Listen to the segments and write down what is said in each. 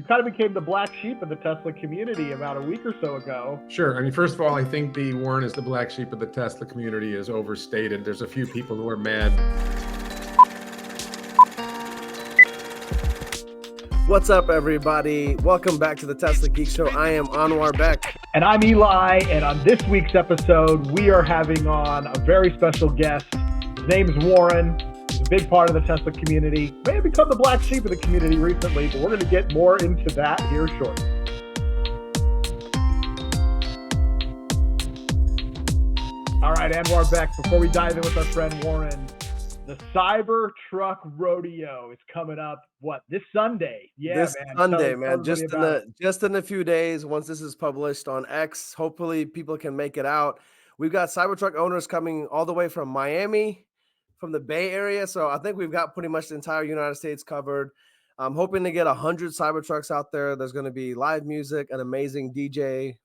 You kind of became the black sheep of the Tesla community about a week or so ago. Sure. I mean, first of all, I think the Warren is the black sheep of the Tesla community is overstated. There's a few people who are mad. What's up, everybody? Welcome back to the Tesla Geek Show. I am Anwar Beck. And I'm Eli, and on this week's episode, we are having on a very special guest. His name is Warren. He's a big part of the Tesla community. May have become the black sheep of the community recently, but we're going to get more into that here shortly. All right, Anwar Beck, before we dive in with our friend Warren, the Cybertruck Rodeo is coming up, this Sunday? Yeah, this man. Sunday, man. Just in a few days, once this is published on X, hopefully people can make it out. We've got Cybertruck owners coming all the way from Miami, from the Bay Area. So I think we've got pretty much the entire United States covered. I'm hoping to get 100 Cybertrucks out there. There's going to be live music, an amazing DJ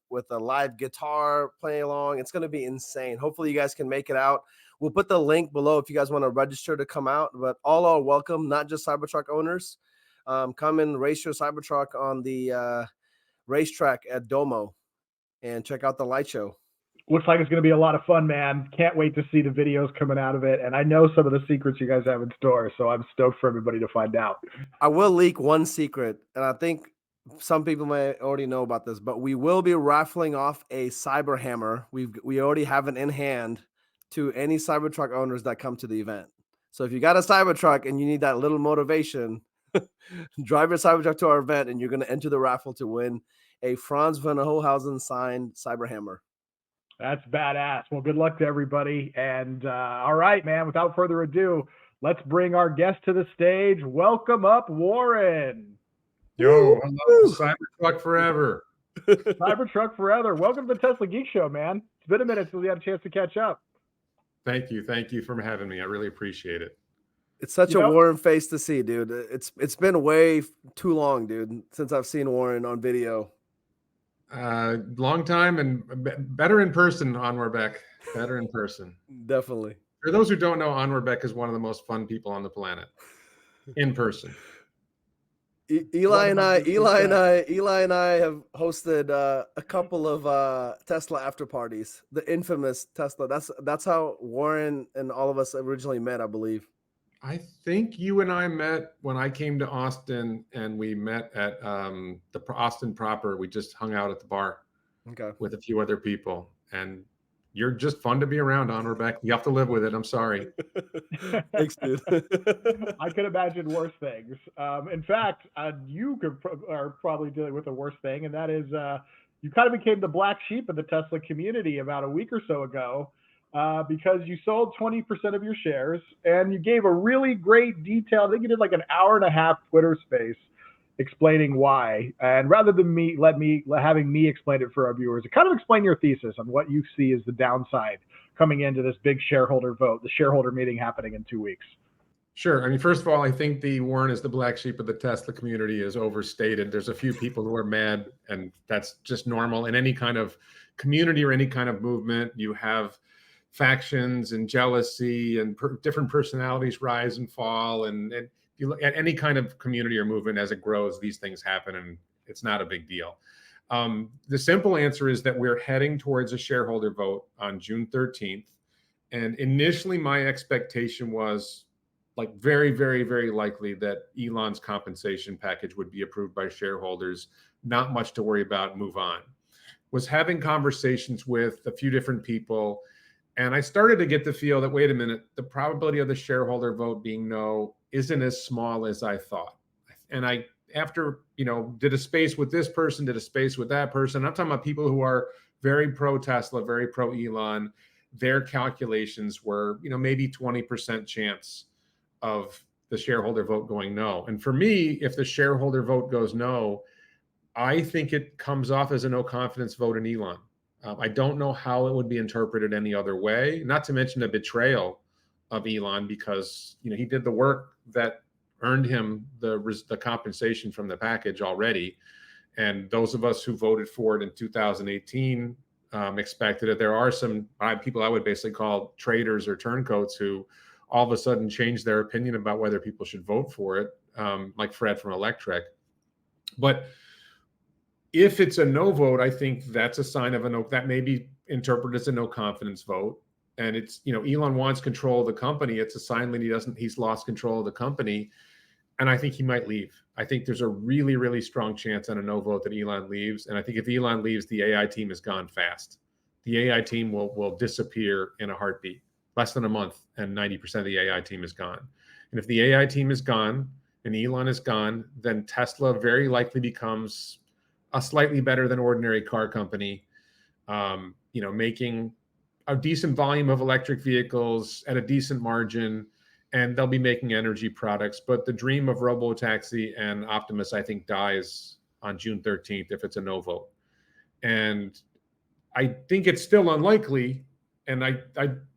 with a live guitar playing along. It's going to be insane. Hopefully you guys can make it out. We'll put the link below if you guys want to register to come out, but all are welcome, not just Cybertruck owners. Come and race your Cybertruck on the racetrack at Domo and check out the light show. Looks like it's going to be a lot of fun, man. Can't wait to see the videos coming out of it. And I know some of the secrets you guys have in store, so I'm stoked for everybody to find out. I will leak one secret, and I think some people may already know about this, but we will be raffling off a Cyber Hammer. We already have it in hand to any Cybertruck owners that come to the event. So if you got a Cybertruck and you need that little motivation, drive your Cybertruck to our event and you're going to enter the raffle to win a Franz van Hohenhausen signed Cyber Hammer. That's badass. Well, good luck to everybody. And all right, man, without further ado, let's bring our guest to the stage. Welcome up, Warren. Yo, hello, Cybertruck forever. Cybertruck forever. Welcome to the Tesla Geek Show, man. It's been a minute since we had a chance to catch up. Thank you. Thank you for having me. I really appreciate it. It's such a Warren face to see, dude. It's been way too long, dude, since I've seen Warren on video. Long time and better in person, Anwar Beck. Better in person. Definitely. For those who don't know, Anwar Beck is one of the most fun people on the planet. In person. Eli and I have hosted a couple of Tesla after parties. The infamous Tesla. That's how Warren and all of us originally met, I believe. I think you and I met when I came to Austin, and we met at the Austin proper. We just hung out at the bar with a few other people, and you're just fun to be around, Anwar Beck. You have to live with it. I'm sorry. Thanks, dude. I could imagine worse things. In fact, you are probably dealing with a worse thing, and that is you kind of became the black sheep of the Tesla community about a week or so ago. Because you sold 20% of your shares and you gave a really great detail. I think you did like an hour and a half Twitter space explaining why. And rather than having me explain it for our viewers, kind of explain your thesis on what you see as the downside coming into this big shareholder vote, the shareholder meeting happening in 2 weeks. Sure. I mean, first of all, I think the Warren is the black sheep of the Tesla community is overstated. There's a few people who are mad, and that's just normal in any kind of community or any kind of movement. You have factions and jealousy and different personalities rise and fall. And if you look at any kind of community or movement as it grows, these things happen, and it's not a big deal. The simple answer is that we're heading towards a shareholder vote on June 13th. And initially my expectation was like very, very, very likely that Elon's compensation package would be approved by shareholders. Not much to worry about, move on. Was having conversations with a few different people, and I started to get the feel that, wait a minute, the probability of the shareholder vote being no isn't as small as I thought. And I, after, did a space with this person, did a space with that person. I'm talking about people who are very pro Tesla, very pro Elon. Their calculations were, maybe 20% chance of the shareholder vote going no. And for me, if the shareholder vote goes no, I think it comes off as a no confidence vote in Elon. I don't know how it would be interpreted any other way, not to mention a betrayal of Elon, because he did the work that earned him the compensation from the package already. And those of us who voted for it in 2018 expected it. There are some people I would basically call traitors or turncoats who all of a sudden changed their opinion about whether people should vote for it, like Fred from Electric. But if it's a no vote, I think that's a sign of a no, that may be interpreted as a no confidence vote. And it's, Elon wants control of the company. It's a sign that he's lost control of the company. And I think he might leave. I think there's a really, really strong chance on a no vote that Elon leaves. And I think if Elon leaves, the AI team is gone fast. The AI team will disappear in a heartbeat, less than a month, and 90% of the AI team is gone. And if the AI team is gone and Elon is gone, then Tesla very likely becomes a slightly better than ordinary car company, making a decent volume of electric vehicles at a decent margin, and they'll be making energy products. But the dream of Robotaxi and Optimus, I think, dies on June 13th if it's a no vote. And I think it's still unlikely. And I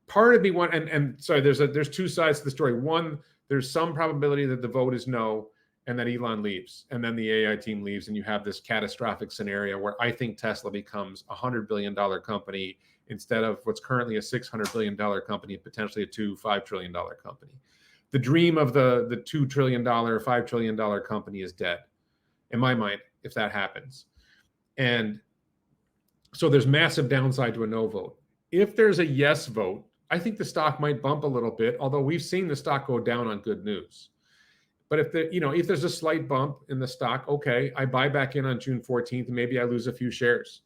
part of me want, and sorry, there's two sides to the story. One, there's some probability that the vote is no, and that Elon leaves, and then the AI team leaves, and you have this catastrophic scenario where I think Tesla becomes a $100 billion company instead of what's currently a $600 billion company, potentially a $5 trillion company. The dream of the $2 trillion, $5 trillion company is dead, in my mind, if that happens. And so there's massive downside to a no vote. If there's a yes vote, I think the stock might bump a little bit, although we've seen the stock go down on good news. But if there's a slight bump in the stock, okay, I buy back in on June 14th, and maybe I lose a few shares,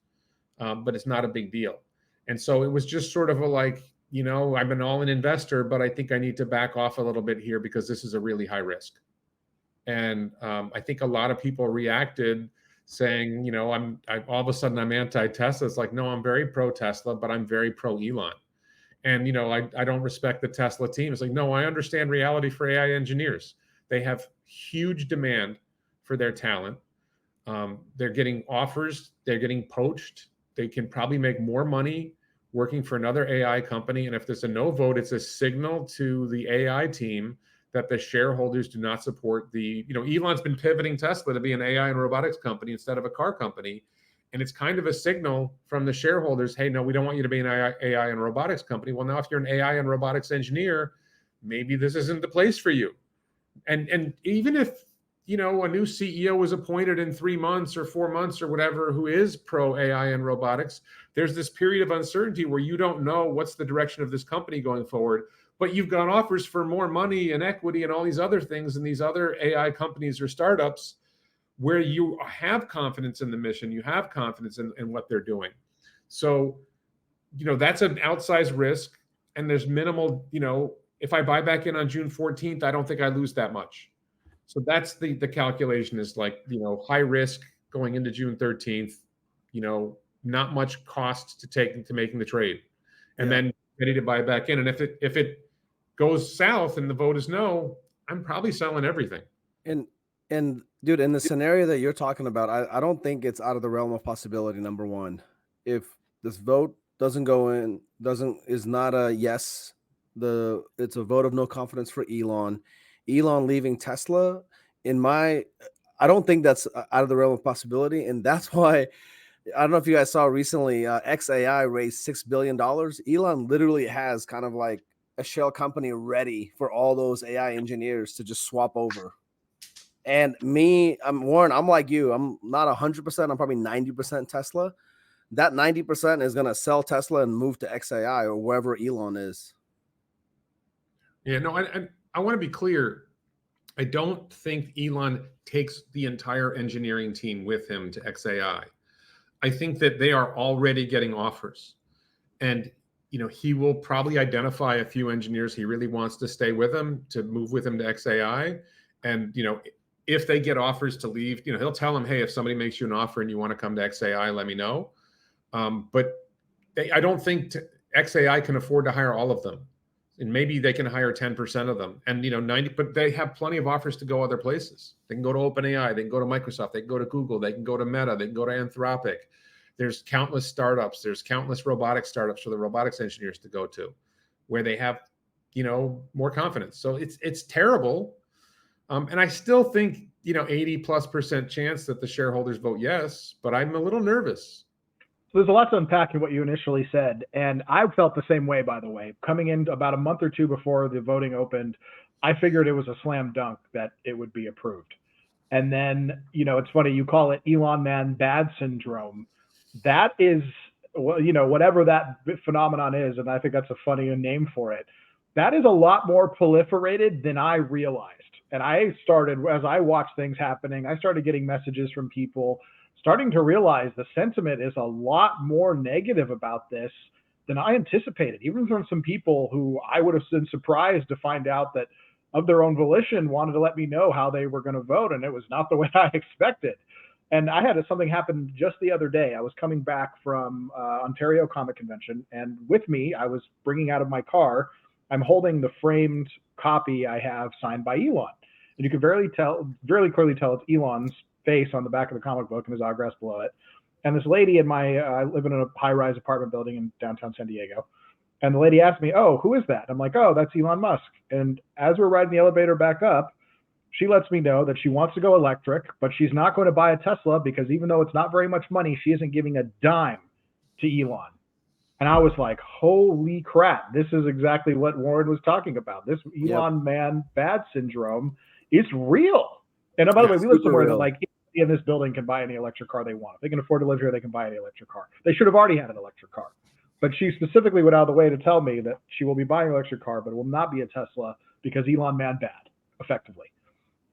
but it's not a big deal. And so it was just sort of I'm an all-in investor, but I think I need to back off a little bit here because this is a really high risk. And I think a lot of people reacted saying, all of a sudden I'm anti-Tesla. It's like, no, I'm very pro-Tesla, but I'm very pro-Elon. And, I don't respect the Tesla team. It's like, no, I understand reality for AI engineers. They have huge demand for their talent. They're getting offers. They're getting poached. They can probably make more money working for another AI company. And if there's a no vote, it's a signal to the AI team that the shareholders do not support Elon's been pivoting Tesla to be an AI and robotics company instead of a car company. And it's kind of a signal from the shareholders, hey, no, we don't want you to be an AI and robotics company. Well, now if you're an AI and robotics engineer, maybe this isn't the place for you. And even if, a new CEO was appointed in 3 months or 4 months or whatever, who is pro AI and robotics, there's this period of uncertainty where you don't know what's the direction of this company going forward, but you've got offers for more money and equity and all these other things in these other AI companies or startups where you have confidence in the mission, you have confidence in what they're doing. So, that's an outsized risk, and there's minimal, if I buy back in on June 14th, I don't think I lose that much. So that's the calculation is high risk going into June 13th, not much cost to making the trade, and then ready to buy back in. And if it goes south and the vote is no, I'm probably selling everything. And dude, in the scenario that you're talking about, I don't think it's out of the realm of possibility. Number one, if this vote doesn't go in, is not a yes, it's a vote of no confidence for Elon leaving Tesla. I don't think that's out of the realm of possibility. And that's why, I don't know if you guys saw recently, XAI raised $6 billion. Elon literally has kind of like a shell company ready for all those AI engineers to just swap over. And Warren, I'm like you. I'm not 100%. I'm probably 90% Tesla. That 90% is going to sell Tesla and move to XAI or wherever Elon is. Yeah, no, I want to be clear. I don't think Elon takes the entire engineering team with him to XAI. I think that they are already getting offers. And, he will probably identify a few engineers he really wants to stay with him, to move with him to XAI. And, if they get offers to leave, he'll tell them, hey, if somebody makes you an offer and you want to come to XAI, let me know. But I don't think XAI can afford to hire all of them. And maybe they can hire 10% of them. And, 90, but they have plenty of offers to go other places. They can go to OpenAI, they can go to Microsoft, they can go to Google, they can go to Meta, they can go to Anthropic. There's countless startups. There's countless robotic startups for the robotics engineers to go to where they have, more confidence. So it's terrible. And I still think, 80+% chance that the shareholders vote yes, but I'm a little nervous. So there's a lot to unpack in what you initially said. And I felt the same way, by the way. Coming in about a month or two before the voting opened, I figured it was a slam dunk that it would be approved. And then, it's funny, you call it Elon man bad syndrome. That is, well, whatever that phenomenon is, and I think that's a funny name for it, that is a lot more proliferated than I realized. And I started, as I watched things happening, I started getting messages from people starting to realize the sentiment is a lot more negative about this than I anticipated, even from some people who I would have been surprised to find out that of their own volition wanted to let me know how they were going to vote. And it was not the way I expected. And I had something happen just the other day. I was coming back from Ontario Comic Convention, and with me, I was bringing out of my car, I'm holding the framed copy I have signed by Elon. And you can very clearly tell it's Elon's face on the back of the comic book and his autograph below it. And this lady I live in a high-rise apartment building in downtown San Diego. And the lady asked me, "Oh, who is that?" I'm like, "Oh, that's Elon Musk." And as we're riding the elevator back up, she lets me know that she wants to go electric, but she's not going to buy a Tesla because even though it's not very much money, she isn't giving a dime to Elon. And I was like, holy crap, this is exactly what Warren was talking about. This Elon man bad syndrome is real. And by the way, we live somewhere that like in this building can buy any electric car they want. If they can afford to live here, they can buy any electric car. They should have already had an electric car. But she specifically went out of the way to tell me that she will be buying an electric car, but it will not be a Tesla because Elon man bad, effectively.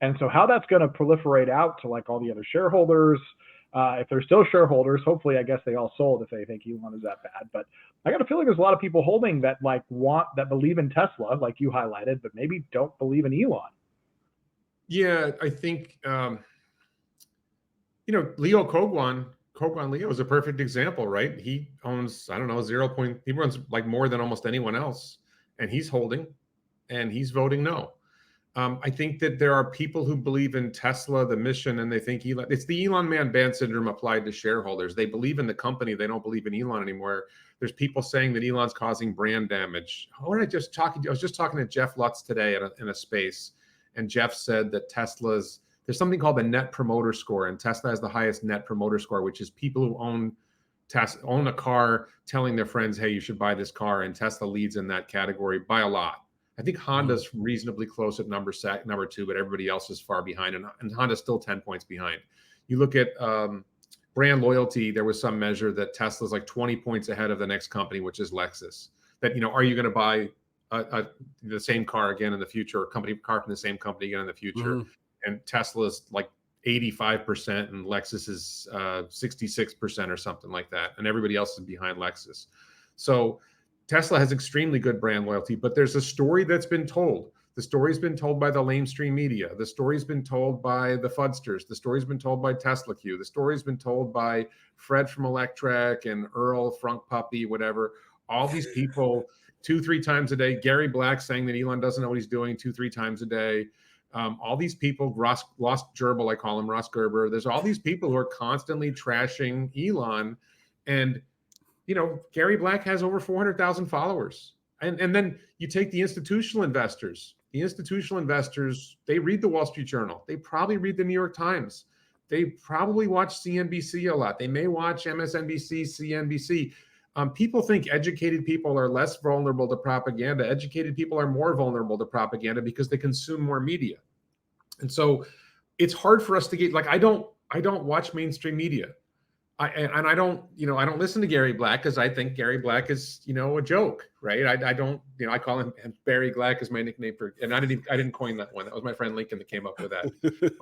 And so how that's going to proliferate out to like all the other shareholders, if they're still shareholders, hopefully, I guess they all sold if they think Elon is that bad. But I got a feeling there's a lot of people holding that that believe in Tesla, like you highlighted, but maybe don't believe in Elon. Yeah, I think, Leo Kogwan Leo is a perfect example, right? He owns, I don't know, he runs like more than almost anyone else, and he's holding and he's voting no. I think that there are people who believe in Tesla, the mission, and they think it's the Elon man bad syndrome applied to shareholders. They believe in the company. They don't believe in Elon anymore. There's people saying that Elon's causing brand damage. I was just talking to Jeff Lutz today in a space, and Jeff said that there's something called the net promoter score, and Tesla has the highest net promoter score, which is people who own a car telling their friends, hey, you should buy this car, and Tesla leads in that category by a lot. I think Honda's reasonably close at number 2, but everybody else is far behind, and Honda's still 10 points behind. You look at brand loyalty, there was some measure that Tesla's like 20 points ahead of the next company, which is Lexus. That, are you going to buy the same car again in the future, or car from the same company again in the future? And Tesla's like 85% and Lexus is 66% or something like that. And everybody else is behind Lexus. So Tesla has extremely good brand loyalty, but there's a story that's been told. The story's been told by the lamestream media. The story's been told by the Fudsters. The story's been told by Tesla Q. The story's been told by Fred from Electrek and Earl, Frunk Puppy, whatever. All these people 2-3 times a day. Gary Black saying that Elon doesn't know what he's doing 2-3 times a day. All these people, Ross Gerbil, I call him, Ross Gerber. There's all these people who are constantly trashing Elon. And Gary Black has over 400,000 followers. And then you take the institutional investors. The institutional investors, they read the Wall Street Journal. They probably read the New York Times. They probably watch CNBC a lot. They may watch MSNBC, CNBC. People think educated people are less vulnerable to propaganda. Educated people are more vulnerable to propaganda because they consume more media. And so it's hard for us to get, I don't watch mainstream media. I don't listen to Gary Black because I think Gary Black is, a joke, right? I don't, I call him Barry Black is my nickname and I didn't coin that one. That was my friend Lincoln that came up with that.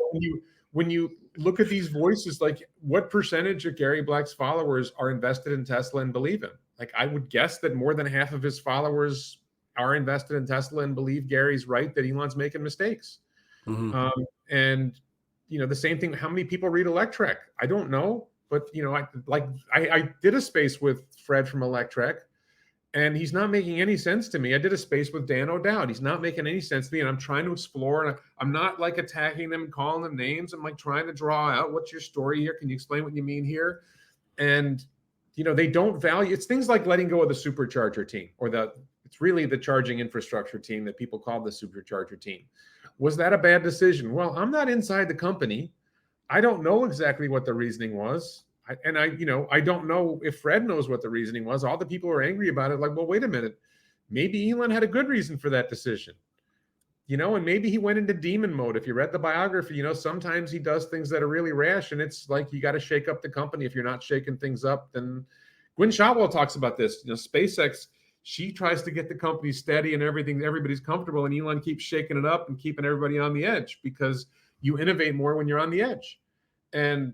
When you look at these voices, like what percentage of Gary Black's followers are invested in Tesla and believe him? Like I would guess that more than half of his followers are invested in Tesla and believe Gary's right, that Elon's making mistakes. And the same thing. How many people read Electrek? I don't know. But, I did a space with Fred from Electrek, and he's not making any sense to me. I did a space with Dan O'Dowd. He's not making any sense to me, and I'm trying to explore, and I'm not attacking them and calling them names. I'm trying to draw out, what's your story here? Can you explain what you mean here? And, they don't value, it's things like letting go of the supercharger team, or it's really the charging infrastructure team that people call the supercharger team. Was that a bad decision? Well, I'm not inside the company. I don't know exactly what the reasoning was. I don't know if Fred knows what the reasoning was. All the people who are angry about it, well, wait a minute. Maybe Elon had a good reason for that decision. and maybe he went into demon mode. If you read the biography, sometimes he does things that are really rash, and it's like you got to shake up the company. If you're not shaking things up, then Gwynne Shotwell talks about this. SpaceX, she tries to get the company steady and everybody's comfortable, and Elon keeps shaking it up and keeping everybody on the edge because you innovate more when you're on the edge. And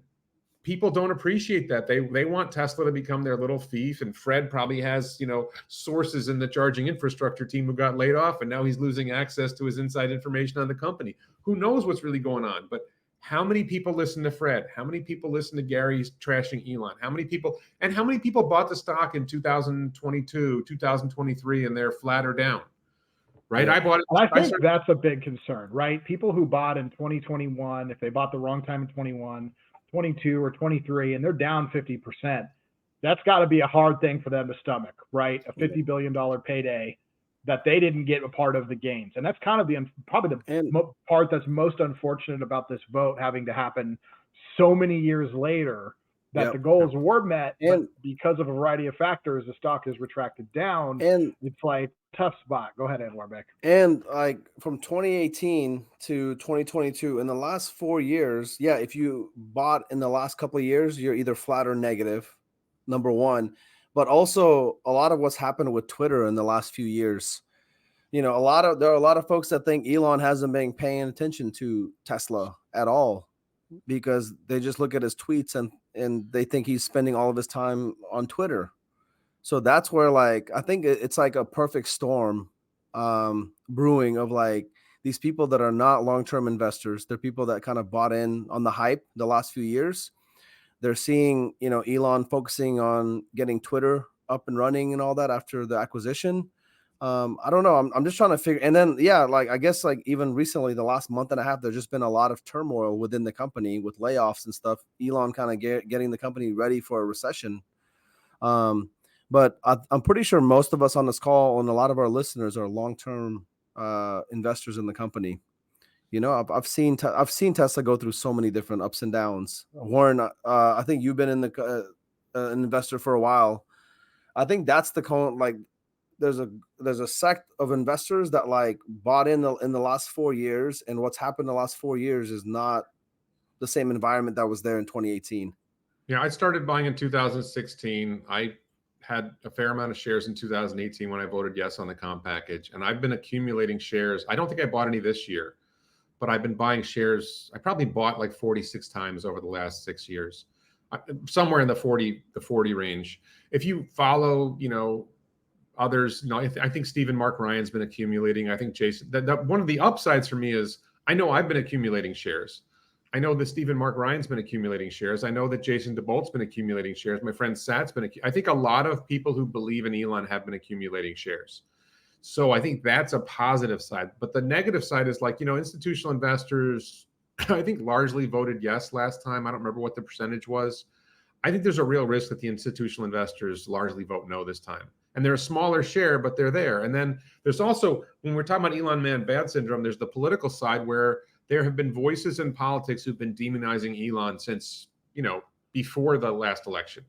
people don't appreciate that. They want Tesla to become their little fief. And Fred probably has, sources in the charging infrastructure team who got laid off, and now he's losing access to his inside information on the company. Who knows what's really going on? But how many people listen to Fred? How many people listen to Gary's trashing Elon? How many people bought the stock in 2022, 2023, and they're flat or down? Right. Yeah. I bought it. And I think that's a big concern, right? People who bought in 2021, if they bought the wrong time in 21, 22 or 23, and they're down 50%, that's got to be a hard thing for them to stomach, right? A $50 billion payday that they didn't get a part of the gains. And that's kind of probably the part that's most unfortunate about this vote having to happen so many years later, that the goals were met, but because of a variety of factors, the stock has retracted down. And it's like tough spot. Go ahead, Ed Warbeck. And like from 2018 to 2022, in the last 4 years, if you bought in the last couple of years, you're either flat or negative, number one. But also a lot of what's happened with Twitter in the last few years. There are a lot of folks that think Elon hasn't been paying attention to Tesla at all, because they just look at his tweets and they think he's spending all of his time on Twitter. So that's where I think it's like a perfect storm brewing of these people that are not long-term investors. They're people that kind of bought in on the hype the last few years. They're seeing, Elon focusing on getting Twitter up and running and all that after the acquisition. I don't know. I'm just trying to figure. And then, I guess even recently, the last month and a half, there's just been a lot of turmoil within the company with layoffs and stuff. Elon kind of getting the company ready for a recession. But I'm pretty sure most of us on this call and a lot of our listeners are long-term investors in the company. I've seen Tesla go through so many different ups and downs. Warren, I think you've been in an investor for a while. I think that's the there's a sect of investors that bought in the last 4 years, and what's happened in the last 4 years is not the same environment that was there in 2018. Yeah, I started buying in 2016. I had a fair amount of shares in 2018 when I voted yes on the comp package, and I've been accumulating shares. I don't think I bought any this year, but I've been buying shares. I probably bought 46 times over the last 6 years, somewhere in the 40 range. If you follow, others, I think Stephen Mark Ryan's been accumulating. I think Jason, that one of the upsides for me is I know I've been accumulating shares. I know that Stephen Mark Ryan's been accumulating shares. I know that Jason DeBolt's been accumulating shares. My friend Sat's been. I think a lot of people who believe in Elon have been accumulating shares. So I think that's a positive side. But the negative side is institutional investors, I think largely voted yes last time. I don't remember what the percentage was. I think there's a real risk that the institutional investors largely vote no this time. And they're a smaller share, but they're there. And then there's also, when we're talking about Elon man bad syndrome, there's the political side where there have been voices in politics who've been demonizing Elon since, before the last election.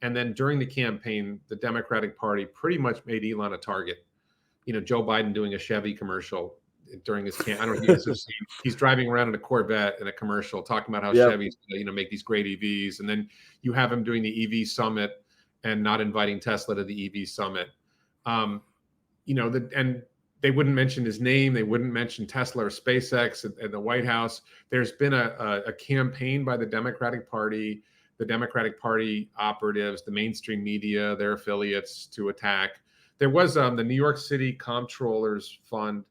And then during the campaign, the Democratic Party pretty much made Elon a target. Joe Biden doing a Chevy commercial during his campaign. I don't know if you guys have seen. He's driving around in a Corvette in a commercial talking about how Chevy's, make these great EVs. And then you have him doing the EV summit and not inviting Tesla to the EV summit. And they wouldn't mention his name. They wouldn't mention Tesla or SpaceX at the White House. There's been a campaign by the Democratic Party operatives, the mainstream media, their affiliates to attack. There was the New York City Comptroller's Fund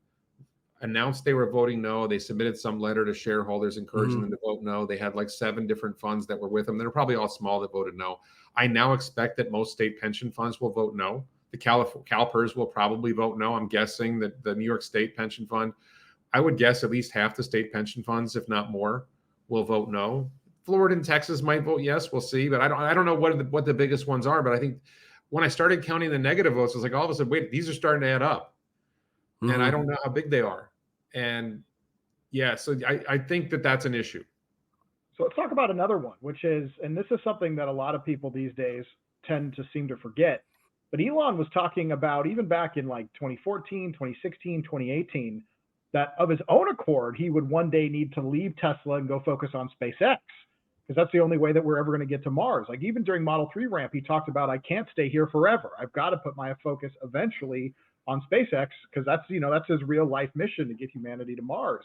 announced they were voting no. They submitted some letter to shareholders encouraging them to vote no. They had 7 different funds that were with them. They're probably all small that voted no. I now expect that most state pension funds will vote no. The CalPERS will probably vote no. I'm guessing that the New York State Pension Fund, I would guess at least half the state pension funds, if not more, will vote no. Florida and Texas might vote yes. We'll see. But I don't know what the biggest ones are. But I think when I started counting the negative votes, I was all of a sudden, wait, these are starting to add up. And I don't know how big they are. And so I think that's an issue. So let's talk about another one, which is, and this is something that a lot of people these days tend to seem to forget, but Elon was talking about even back in 2014, 2016, 2018, that of his own accord, he would one day need to leave Tesla and go focus on SpaceX, because that's the only way that we're ever going to get to Mars. Like even during Model 3 ramp, he talked about, I can't stay here forever. I've got to put my focus eventually on SpaceX, because that's, that's his real life mission, to get humanity to Mars.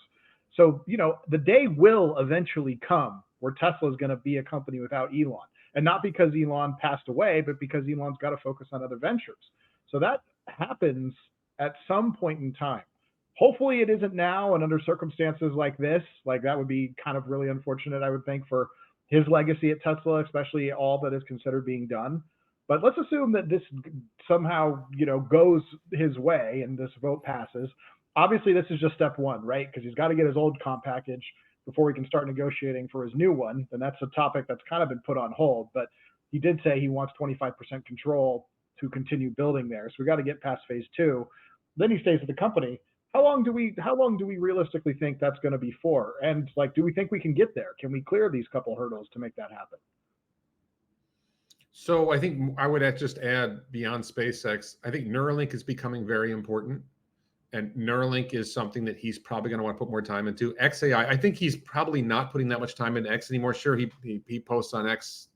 So, the day will eventually come where Tesla is going to be a company without Elon. And not because Elon passed away, but because Elon's got to focus on other ventures. So that happens at some point in time. Hopefully it isn't now, and under circumstances like this. Like that would be kind of really unfortunate, I would think, for his legacy at Tesla, especially all that is considered being done. But let's assume that this somehow, goes his way and this vote passes. Obviously, this is just step one, right? Because he's got to get his old comp package before we can start negotiating for his new one. And that's a topic that's kind of been put on hold. But he did say he wants 25% control to continue building there. So we got to get past phase 2. Then he stays at the company. How long do we realistically think that's going to be for? And do we think we can get there? Can we clear these couple hurdles to make that happen? So I think I would just add, beyond SpaceX, I think Neuralink is becoming very important. And Neuralink is something that he's probably going to want to put more time into. XAI, I think he's probably not putting that much time into X anymore. Sure, he posts on X,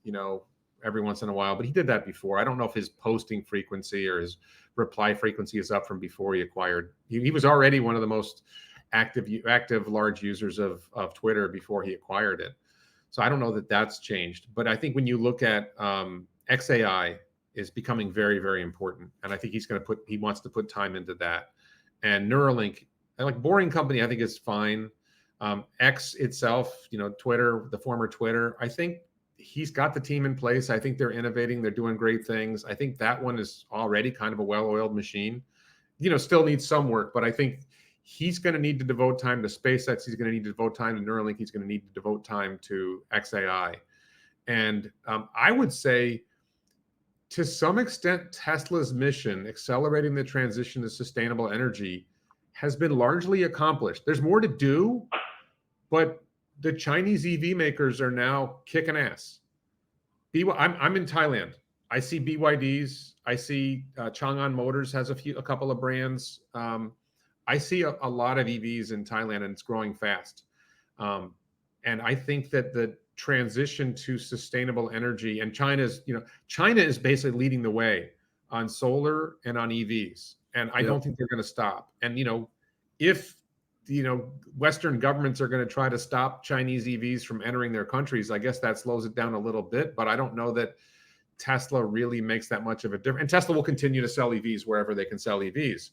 every once in a while, but he did that before. I don't know if his posting frequency or his reply frequency is up from before he acquired. He was already one of the most active large users of Twitter before he acquired it. So I don't know that that's changed. But I think when you look at XAI is becoming very, very important. And I think he wants to put time into that. And Neuralink, like Boring Company, I think is fine. X itself, Twitter, the former Twitter, I think he's got the team in place. I think they're innovating. They're doing great things. I think that one is already kind of a well-oiled machine. Still needs some work, but I think he's going to need to devote time to SpaceX. He's going to need to devote time to Neuralink. He's going to need to devote time to XAI. And I would say, to some extent, Tesla's mission, accelerating the transition to sustainable energy, has been largely accomplished. There's more to do, but the Chinese EV makers are now kicking ass. I'm in Thailand. I see BYDs. I see Chang'an Motors has a couple of brands. I see a lot of EVs in Thailand, and it's growing fast. And I think that the transition to sustainable energy, and China is basically leading the way on solar and on EVs, and I don't think they're going to stop. And if Western governments are going to try to stop Chinese EVs from entering their countries, I guess that slows it down a little bit. But I don't know that Tesla really makes that much of a difference. And Tesla will continue to sell EVs wherever they can sell EVs.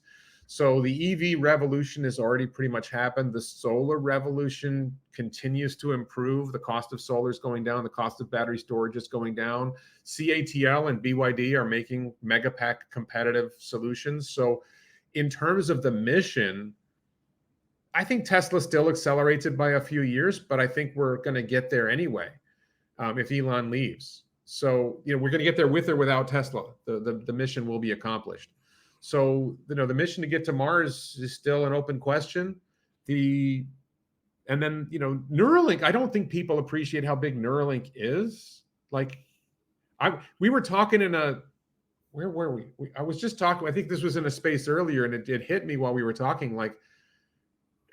So the EV revolution has already pretty much happened. The solar revolution continues to improve. The cost of solar is going down. The cost of battery storage is going down. CATL and BYD are making megapack competitive solutions. So in terms of the mission, I think Tesla still accelerates it by a few years, but I think we're going to get there anyway if Elon leaves. So we're going to get there with or without Tesla. The mission will be accomplished. So, the mission to get to Mars is still an open question. And then, Neuralink, I don't think people appreciate how big Neuralink is. We were talking where were we? I was just talking, I think this was in a space earlier, and it hit me while we were talking,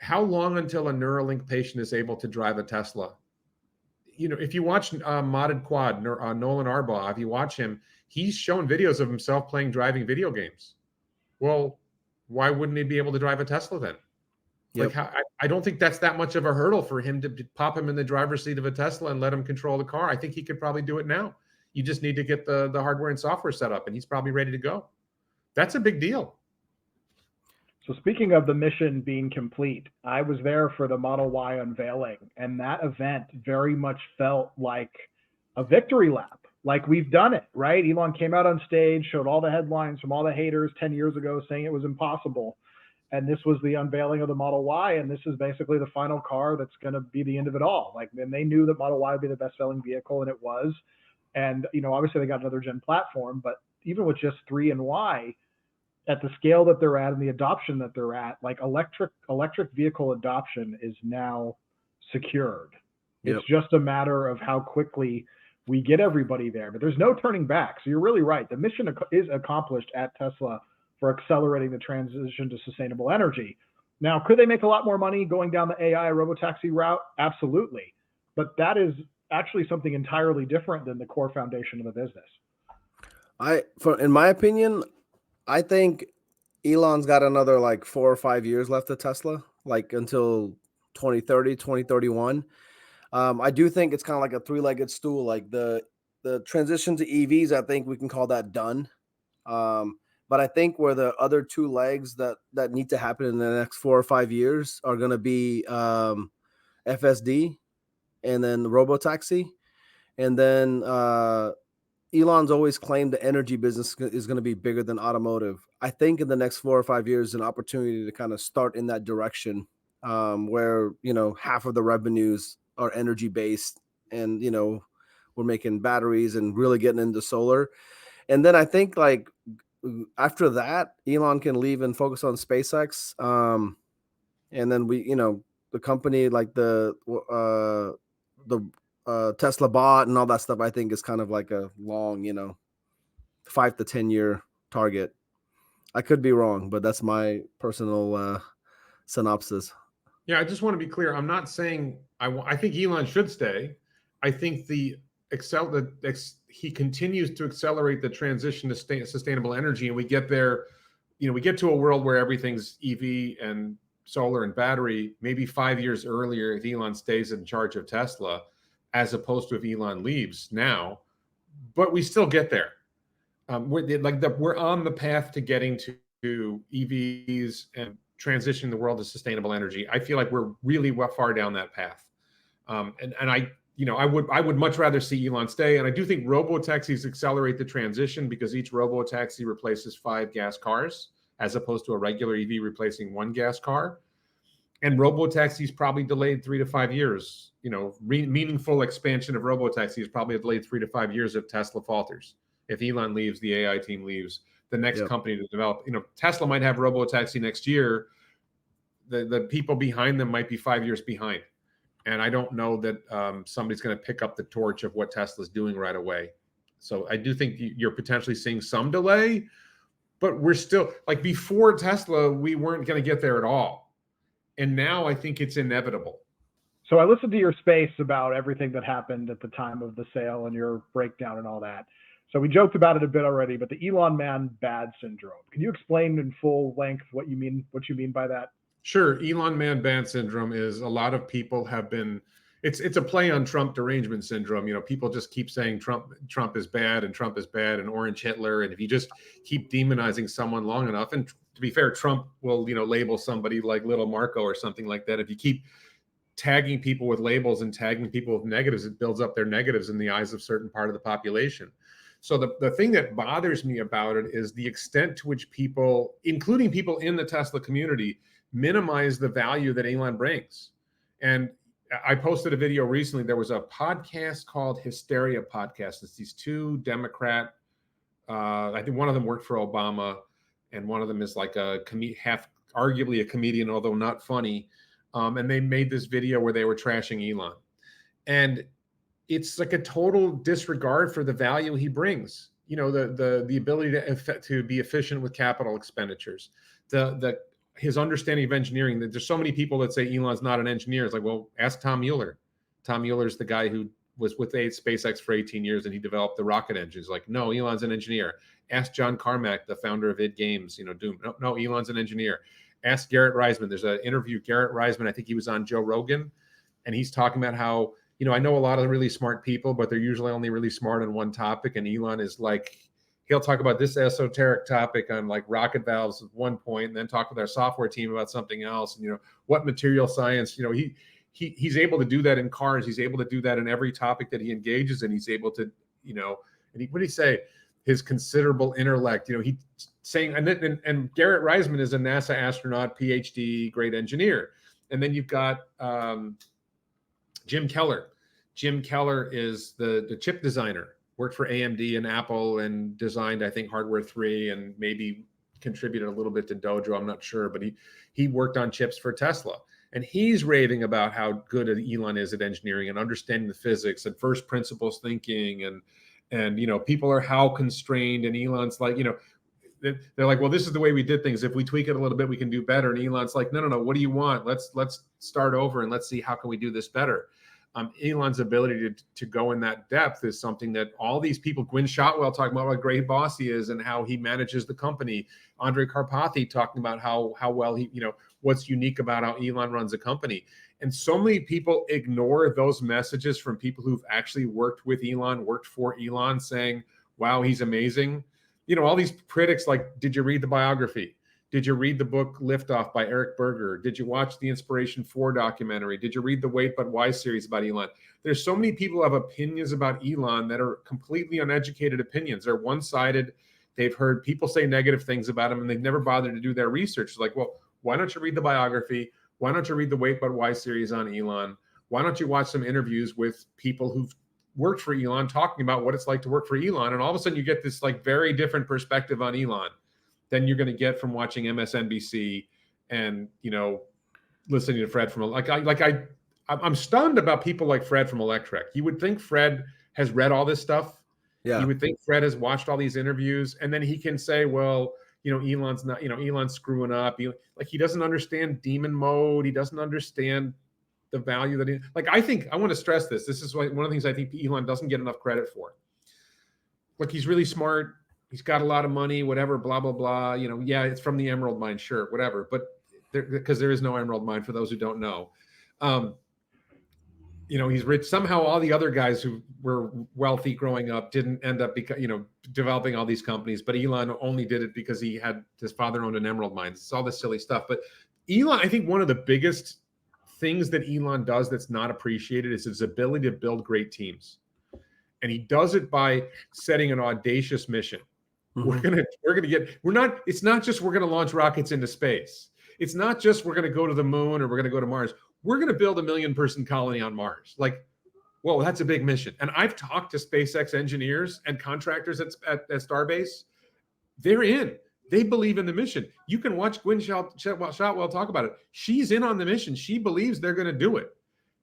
how long until a Neuralink patient is able to drive a Tesla? If you watch Modded Quad, Nolan Arbaugh, if you watch him, he's shown videos of himself driving video games. Well, why wouldn't he be able to drive a Tesla then? Yep. I don't think that's that much of a hurdle for him to pop him in the driver's seat of a Tesla and let him control the car. I think he could probably do it now. You just need to get the hardware and software set up, and he's probably ready to go. That's a big deal. So speaking of the mission being complete, I was there for the Model Y unveiling, and that event very much felt like a victory lap. Like, we've done it, right? Elon came out on stage, showed all the headlines from all the haters 10 years ago saying it was impossible. And this was the unveiling of the Model Y, and this is basically the final car that's going to be the end of it all. And they knew that Model Y would be the best-selling vehicle, and it was. And, obviously they got another gen platform, but even with just 3 and Y, at the scale that they're at and the adoption that they're at, electric vehicle adoption is now secured. Yep. It's just a matter of how quickly we get everybody there, but there's no turning back. So you're really right. The mission is accomplished at Tesla for accelerating the transition to sustainable energy. Now, could they make a lot more money going down the AI robotaxi route? Absolutely. But that is actually something entirely different than the core foundation of the business. In my opinion, I think Elon's got another like 4 or 5 years left of Tesla, like until 2030, 2031. I do think it's kind of like a three-legged stool. Like the transition to EVs, I think we can call that done. But I think where the other two legs that need to happen in the next 4 or 5 years are going to be FSD and then the robotaxi. And then Elon's always claimed the energy business is going to be bigger than automotive. I think in the next 4 or 5 years, an opportunity to kind of start in that direction, where, half of the revenues are energy based, and, we're making batteries and really getting into solar. And then I think like after that, Elon can leave and focus on SpaceX. And then the company like the Tesla bot and all that stuff, I think is kind of like a long, 5 to 10 year target. I could be wrong, but that's my personal synopsis. Yeah, I just want to be clear. I'm not saying I think Elon should stay. I think he continues to accelerate the transition to sustainable energy, and we get there. We get to a world where everything's EV and solar and battery. Maybe 5 years earlier, if Elon stays in charge of Tesla, as opposed to if Elon leaves now. But we still get there. We're on the path to getting to EVs and transitioning the world to sustainable energy. I feel like we're really far down that path. And I would much rather see Elon stay. And I do think robo-taxis accelerate the transition because each robo-taxi replaces 5 gas cars as opposed to a regular EV replacing 1 gas car. And robo-taxis probably delayed 3 to 5 years. Meaningful expansion of robo-taxi is probably delayed 3 to 5 years if Tesla falters. If Elon leaves, the AI team leaves, the next company to develop, Tesla might have robo-taxi next year. The people behind them might be 5 years behind. And I don't know that somebody's going to pick up the torch of what Tesla's doing right away. So I do think you're potentially seeing some delay, but we're still, like before Tesla, we weren't going to get there at all. And now I think it's inevitable. So I listened to your space about everything that happened at the time of the sale and your breakdown and all that. So we joked about it a bit already, but the Elon man bad syndrome. Can you explain in full length what you mean by that? Sure. Elon man bad syndrome is a lot of people have been, it's a play on Trump derangement syndrome. People just keep saying Trump is bad and Trump is bad and Orange Hitler. And if you just keep demonizing someone long enough, and to be fair, Trump will, label somebody like Little Marco or something like that. If you keep tagging people with labels and tagging people with negatives, it builds up their negatives in the eyes of a certain part of the population. So the thing that bothers me about it is the extent to which people, including people in the Tesla community, minimize the value that Elon brings. And I posted a video recently. There was a podcast called Hysteria Podcast. It's these 2 Democrat, I think one of them worked for Obama, and one of them is like arguably a comedian, although not funny. And they made this video where they were trashing Elon. And it's like a total disregard for the value he brings. The ability to be efficient with capital expenditures, his understanding of engineering. That there's so many people that say Elon's not an engineer. It's like, well, ask Tom Mueller. Tom Mueller's the guy who was with SpaceX for 18 years and he developed the rocket engines. Like, no, Elon's an engineer. Ask John Carmack, the founder of id Games, Doom. No, Elon's an engineer. Ask Garrett Reisman. There's an interview, Garrett Reisman, I think he was on Joe Rogan, and he's talking about how, I know a lot of really smart people, but they're usually only really smart on one topic. And Elon is like, he'll talk about this esoteric topic on like rocket valves at one point, and then talk with our software team about something else. And, what material science, he's able to do that in cars. He's able to do that in every topic that he engages in. He's able to, what did he say? His considerable intellect, he's saying, and Garrett Reisman is a NASA astronaut, PhD, great engineer. And then you've got Jim Keller. Jim Keller is the chip designer, worked for AMD and Apple and designed, I think, Hardware 3 and maybe contributed a little bit to Dojo. I'm not sure, but he worked on chips for Tesla. And he's raving about how good Elon is at engineering and understanding the physics and first principles thinking. And people are how constrained. And Elon's like, they're like, well, this is the way we did things. If we tweak it a little bit, we can do better. And Elon's like, no. What do you want? Let's start over and let's see how can we do this better. Elon's ability to go in that depth is something that all these people, Gwynne Shotwell talking about what a great boss he is and how he manages the company. Andre Karpathy talking about how well he, what's unique about how Elon runs a company. And so many people ignore those messages from people who've actually worked with Elon, worked for Elon, saying, wow, he's amazing. All these critics like, did you read the biography? Did you read the book Liftoff by Eric Berger? Did you watch the Inspiration 4 documentary? Did you read the Wait But Why series about Elon? There's so many people who have opinions about Elon that are completely uneducated opinions. They're one-sided. They've heard people say negative things about him, and they've never bothered to do their research. It's like, well, why don't you read the biography? Why don't you read the Wait But Why series on Elon? Why don't you watch some interviews with people who've worked for Elon talking about what it's like to work for Elon? And all of a sudden you get this like very different perspective on Elon than you're going to get from watching MSNBC and, listening to Fred from I'm stunned about people like Fred from Electrek. You would think Fred has read all this stuff. Yeah. You would think Fred has watched all these interviews, and then he can say, well, Elon's not, Elon's screwing up. He doesn't understand demon mode. He doesn't understand the value that I want to stress this. This is one of the things I think Elon doesn't get enough credit for. Look, he's really smart. He's got a lot of money, whatever, blah, blah, blah. Yeah, it's from the Emerald Mine, sure, whatever. But because there is no Emerald Mine for those who don't know. He's rich. Somehow all the other guys who were wealthy growing up didn't end up developing all these companies. But Elon only did it because his father owned an emerald mine. It's all this silly stuff. But Elon, I think one of the biggest things that Elon does that's not appreciated is his ability to build great teams. And he does it by setting an audacious mission. Mm-hmm. It's not just we're going to launch rockets into space. It's not just we're going to go to the moon or we're going to go to Mars. We're going to build 1 million person colony on Mars. Whoa, that's a big mission. And I've talked to SpaceX engineers and contractors at Starbase. They're in. They believe in the mission. You can watch Gwynne Shotwell talk about it. She's in on the mission. She believes they're going to do it.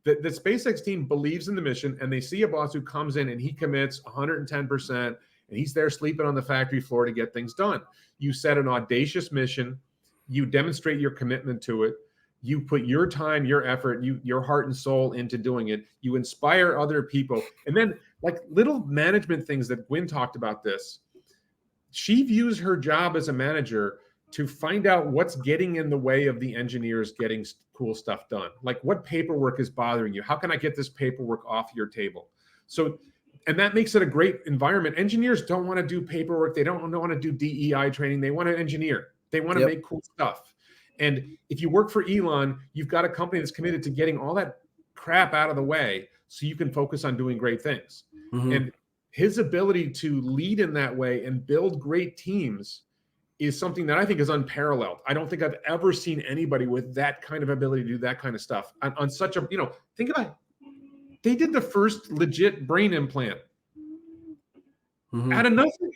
The SpaceX team believes in the mission, and they see a boss who comes in and he commits 110%, and he's there sleeping on the factory floor to get things done. You set an audacious mission. You demonstrate your commitment to it. You put your time, your effort, your heart and soul into doing it. You inspire other people. And then little management things that Gwynne talked about this. She views her job as a manager to find out what's getting in the way of the engineers getting cool stuff done. What paperwork is bothering you? How can I get this paperwork off your table? And that makes it a great environment. Engineers don't want to do paperwork. They don't want to do DEI training. They want to engineer. They want to make cool stuff. And if you work for Elon, you've got a company that's committed to getting all that crap out of the way so you can focus on doing great things. Mm-hmm. And his ability to lead in that way and build great teams is something that I think is unparalleled. I don't think I've ever seen anybody with that kind of ability to do that kind of stuff on such a, think about it. They did the first legit brain implant out of nothing.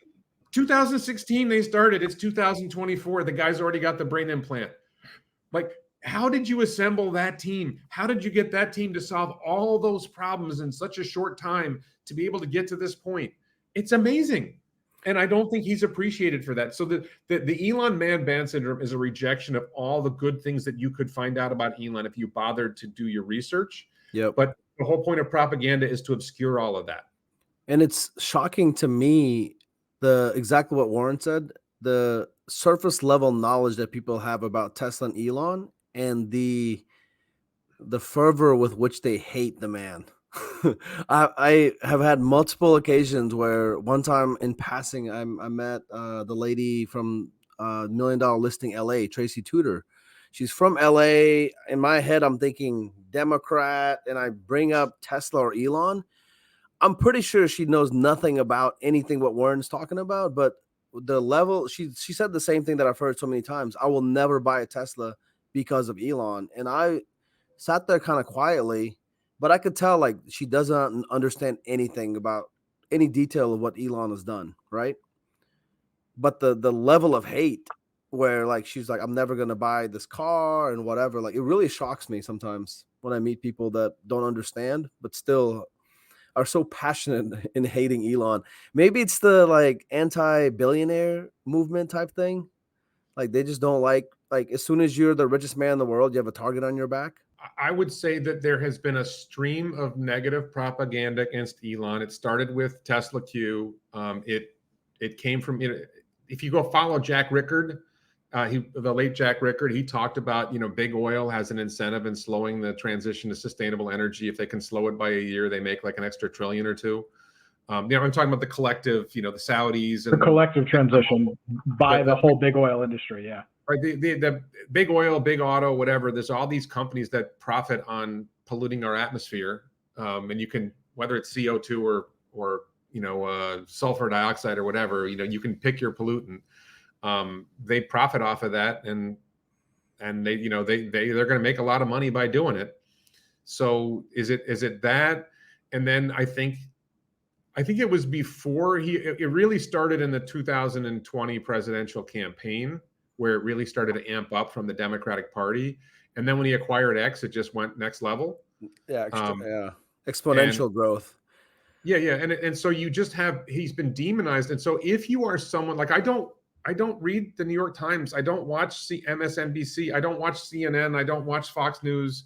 2016, they started. It's 2024. The guy's already got the brain implant. How did you assemble that team? How did you get that team to solve all those problems in such a short time to be able to get to this point? It's amazing. And I don't think he's appreciated for that. So the Elon man-band syndrome is a rejection of all the good things that you could find out about Elon if you bothered to do your research. Yeah. But the whole point of propaganda is to obscure all of that. And it's shocking to me, exactly what Warren said, the surface level knowledge that people have about Tesla and Elon and the fervor with which they hate the man. I have had multiple occasions where one time in passing, I met the lady from $1 Million Listing LA, Tracy Tudor. She's from LA. In my head, I'm thinking Democrat, and I bring up Tesla or Elon. I'm pretty sure she knows nothing about anything what Warren's talking about, but the level, she said the same thing that I've heard so many times. I will never buy a Tesla because of Elon. And I sat there kind of quietly, but I could tell she doesn't understand anything about any detail of what Elon has done, right? But the level of hate where she's I'm never going to buy this car and whatever, it really shocks me sometimes when I meet people that don't understand, but still are so passionate in hating Elon. Maybe it's the like anti-billionaire movement type thing. Like they just don't like as soon as you're the richest man in the world, you have a target on your back. I would say that there has been a stream of negative propaganda against Elon. It started with Tesla Q. It came from, if you go follow Jack Rickard, the late Jack Rickard, he talked about, big oil has an incentive in slowing the transition to sustainable energy. If they can slow it by a year, they make like an extra $1 trillion or $2 trillion. I'm talking about the collective, the Saudis and the collective transition by the whole big oil industry. Yeah. Right. The big oil, big auto, whatever, there's all these companies that profit on polluting our atmosphere. And you can, whether it's CO2 or sulfur dioxide or whatever, you can pick your pollutant. They profit off of that, and they they're going to make a lot of money by doing it. So is it that? And then I think it was before it really started in the 2020 presidential campaign, where it really started to amp up from the Democratic Party. And then when he acquired X, it just went next level. Yeah, exponential growth. Yeah. And so you just he's been demonized. And so if you are someone like, I don't read the New York Times. I don't watch MSNBC. I don't watch CNN. I don't watch Fox News.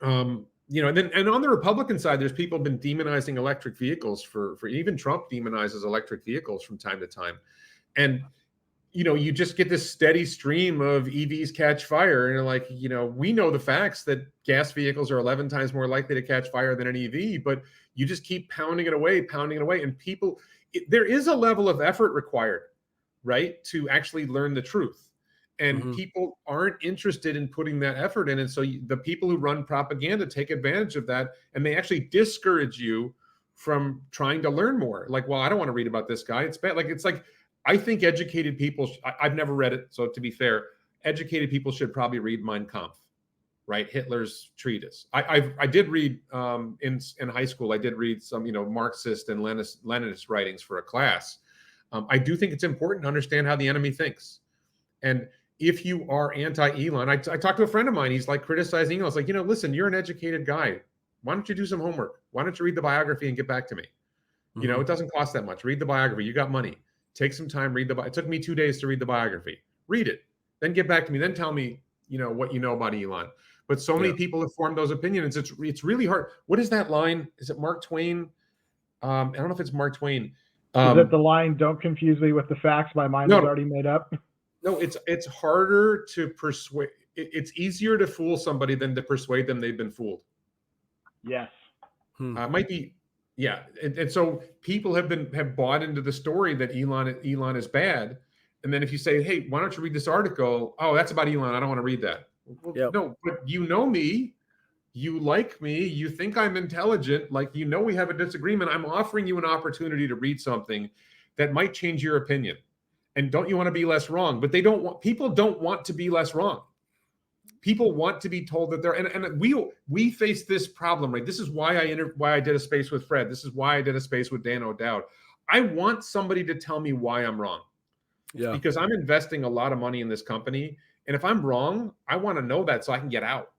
And on the Republican side, there's people have been demonizing electric vehicles for even Trump demonizes electric vehicles from time to time. And, you just get this steady stream of EVs catch fire. And you're like, we know the facts that gas vehicles are 11 times more likely to catch fire than an EV, but you just keep pounding it away. And there is a level of effort required, right, to actually learn the truth. And people aren't interested in putting that effort in. And so the people who run propaganda take advantage of that, and they actually discourage you from trying to learn more. Like, well, I don't want to read about this guy. It's bad. I think educated people, I've never read it. So to be fair, educated people should probably read Mein Kampf, right? Hitler's treatise. I did read in high school, I did read some, Marxist and Leninist writings for a class. I do think it's important to understand how the enemy thinks. And if you are anti-Elon, I talked to a friend of mine, he's like criticizing Elon. I was like, listen, you're an educated guy. Why don't you do some homework? Why don't you read the biography and get back to me? It doesn't cost that much. Read the biography. You got money. Take some time, read it took me 2 days to read the biography. Read it, then get back to me. Then tell me, what you know about Elon. But so many people have formed those opinions. It's really hard. What is that line? Is it Mark Twain? I don't know if it's Mark Twain. Is it the line, "Don't confuse me with the facts, my mind is already made up"? No, it's harder to persuade. It's easier to fool somebody than to persuade them they've been fooled. Yes. Might be. Yeah, and so people have bought into the story that Elon is bad, and then if you say, "Hey, why don't you read this article?" "Oh, that's about Elon. I don't want to read that." Well, no, but you know me, you like me, you think I'm intelligent. Like we have a disagreement. I'm offering you an opportunity to read something that might change your opinion, and don't you want to be less wrong? But people don't want to be less wrong. People want to be told that they're, and we face this problem, right? This is why I did a space with Fred. This is why I did a space with Dan O'Dowd. I want somebody to tell me why I'm wrong. Yeah. Because I'm investing a lot of money in this company. And if I'm wrong, I want to know that so I can get out.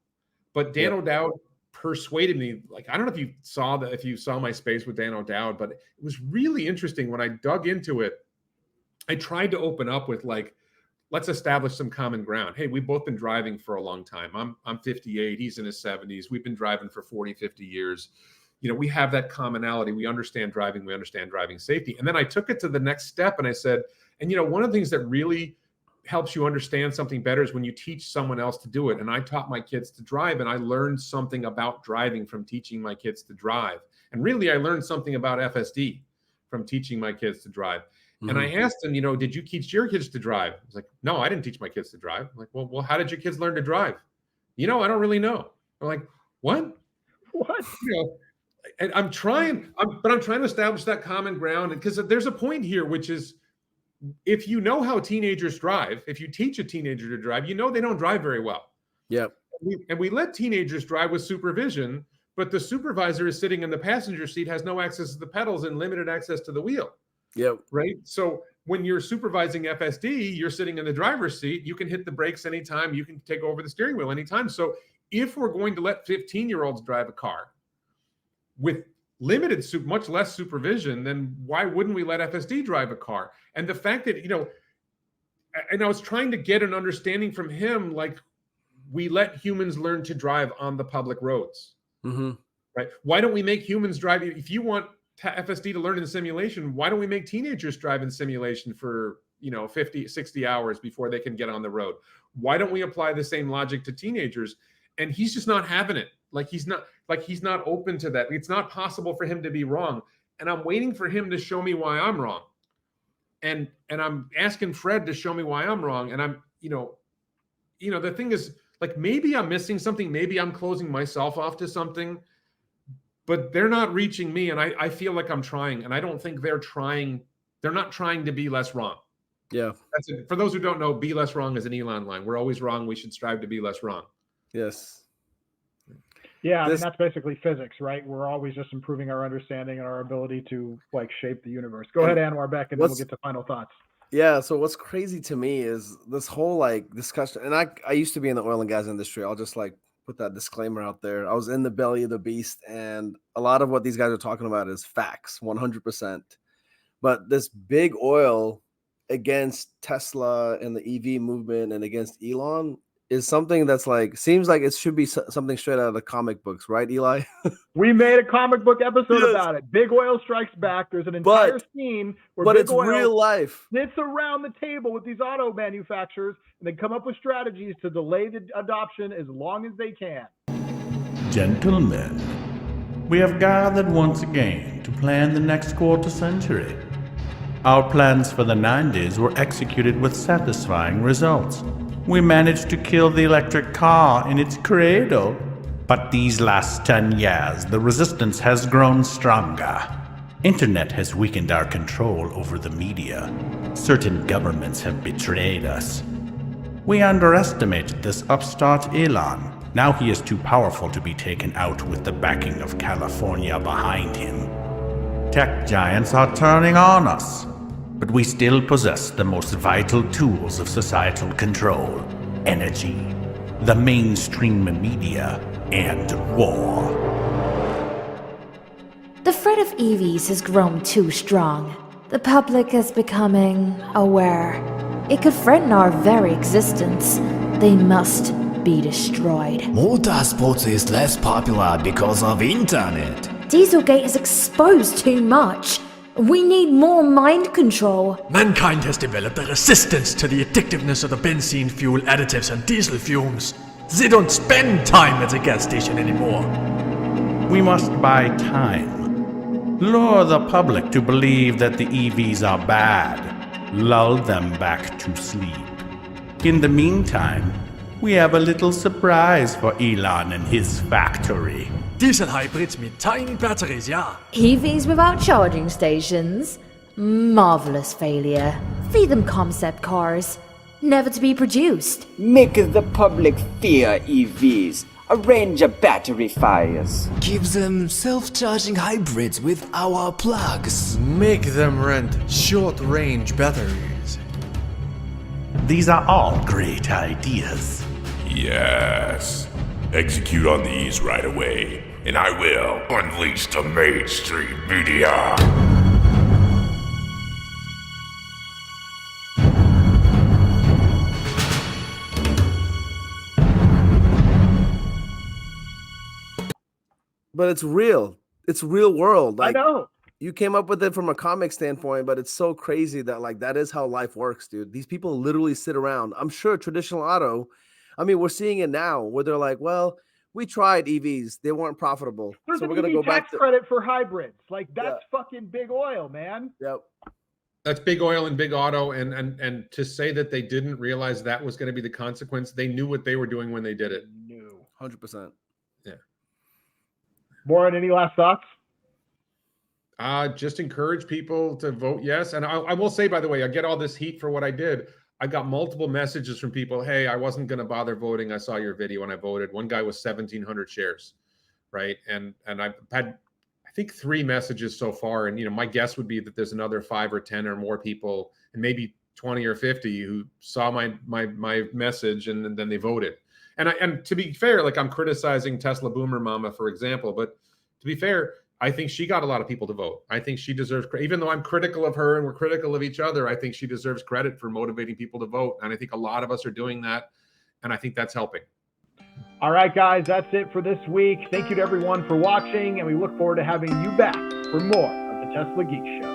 But Dan O'Dowd persuaded me. Like, I don't know if you saw my space with Dan O'Dowd, but it was really interesting when I dug into it. I tried to open up with let's establish some common ground. Hey, we've both been driving for a long time. I'm 58, he's in his 70s. We've been driving for 40, 50 years. We have that commonality. We understand driving safety. And then I took it to the next step and I said, one of the things that really helps you understand something better is when you teach someone else to do it. And I taught my kids to drive, and I learned something about driving from teaching my kids to drive. And really, I learned something about FSD from teaching my kids to drive. And I asked him, did you teach your kids to drive? I was like, no, I didn't teach my kids to drive. I'm like, well, how did your kids learn to drive? I don't really know. I'm like, what? And I'm trying to establish that common ground, because there's a point here, which is, if you know how teenagers drive, if you teach a teenager to drive, they don't drive very well. Yep. And we let teenagers drive with supervision, but the supervisor is sitting in the passenger seat, has no access to the pedals and limited access to the wheel. Yep. Right. So when you're supervising FSD, you're sitting in the driver's seat. You can hit the brakes anytime. You can take over the steering wheel anytime. So if we're going to let 15-year-olds drive a car with limited, much less supervision, then why wouldn't we let FSD drive a car? And the fact that, and I was trying to get an understanding from him, like, we let humans learn to drive on the public roads, right? Why don't we make humans drive? If you want FSD to learn in simulation, why don't we make teenagers drive in simulation for 50, 60 hours before they can get on the road? Why don't we apply the same logic to teenagers? And he's just not having it. He's not open to that. It's not possible for him to be wrong. And I'm waiting for him to show me why I'm wrong. And I'm asking Fred to show me why I'm wrong. And I'm, the thing is, like, maybe I'm missing something. Maybe I'm closing myself off to something, but they're not reaching me. And I feel like I'm trying, and I don't think they're trying. They're not trying to be less wrong. Yeah. That's it. For those who don't know, be less wrong is an Elon line. We're always wrong. We should strive to be less wrong. Yes. Yeah, I mean, that's basically physics, right? We're always just improving our understanding and our ability to shape the universe. Go ahead, Anwar, back, and then we'll get to final thoughts. Yeah, so what's crazy to me is this whole discussion, and I used to be in the oil and gas industry. I'll just put that disclaimer out there. I was in the belly of the beast, and a lot of what these guys are talking about is facts, 100%. But this big oil against Tesla and the EV movement and against Elon is something that's seems like it should be something straight out of the comic books, right, Eli? We made a comic book episode about it. Big Oil Strikes Back. There's an entire scene where Big Oil real life. sits around the table with these auto manufacturers, and they come up with strategies to delay the adoption as long as they can. Gentlemen, we have gathered once again to plan the next quarter century. Our plans for the 90s were executed with satisfying results. We managed to kill the electric car in its cradle. But these last 10 years, the resistance has grown stronger. Internet has weakened our control over the media. Certain governments have betrayed us. We underestimated this upstart Elon. Now he is too powerful to be taken out with the backing of California behind him. Tech giants are turning on us. But we still possess the most vital tools of societal control: energy, the mainstream media, and war. The threat of EVs has grown too strong. The public is becoming aware. It could threaten our very existence. They must be destroyed. Motorsports is less popular because of internet. Dieselgate has exposed too much. We need more mind control. Mankind has developed a resistance to the addictiveness of the benzene fuel additives and diesel fumes. They don't spend time at the gas station anymore. We must buy time. Lure the public to believe that the EVs are bad. Lull them back to sleep. In the meantime, we have a little surprise for Elon and his factory. Diesel hybrids with tiny batteries, yeah. EVs without charging stations? Marvelous failure. Feed them concept cars. Never to be produced. Make the public fear EVs. Arrange a battery fires. Give them self-charging hybrids with our plugs. Make them rent short-range batteries. These are all great ideas. Yes. Execute on these right away, and I will unleash the mainstream media. But it's real. It's real world. I know. You came up with it from a comic standpoint, but it's so crazy that that is how life works, dude. These people literally sit around. I'm sure traditional auto, I mean, we're seeing it now where they're like, well, we tried EVs. They weren't profitable. There's so an we're going to EV go back tax to credit for hybrids. That's fucking big oil, man. Yep. That's big oil and big auto. And to say that they didn't realize that was going to be the consequence, they knew what they were doing when they did it. No. 100%. Yeah. Warren, any last thoughts? Just encourage people to vote yes. And I will say, by the way, I get all this heat for what I did. I got multiple messages from people. Hey, I wasn't going to bother voting. I saw your video and I voted. One guy was 1,700 shares, right? And I've had, I think, 3 messages so far. And, my guess would be that there's another 5 or 10 or more people, and maybe 20 or 50 who saw my message and then they voted. And to be fair, I'm criticizing Tesla Boomer Mama, for example, but to be fair, I think she got a lot of people to vote. I think she deserves, even though I'm critical of her and we're critical of each other, I think she deserves credit for motivating people to vote. And I think a lot of us are doing that. And I think that's helping. All right, guys, that's it for this week. Thank you to everyone for watching, and we look forward to having you back for more of the Tesla Geek Show.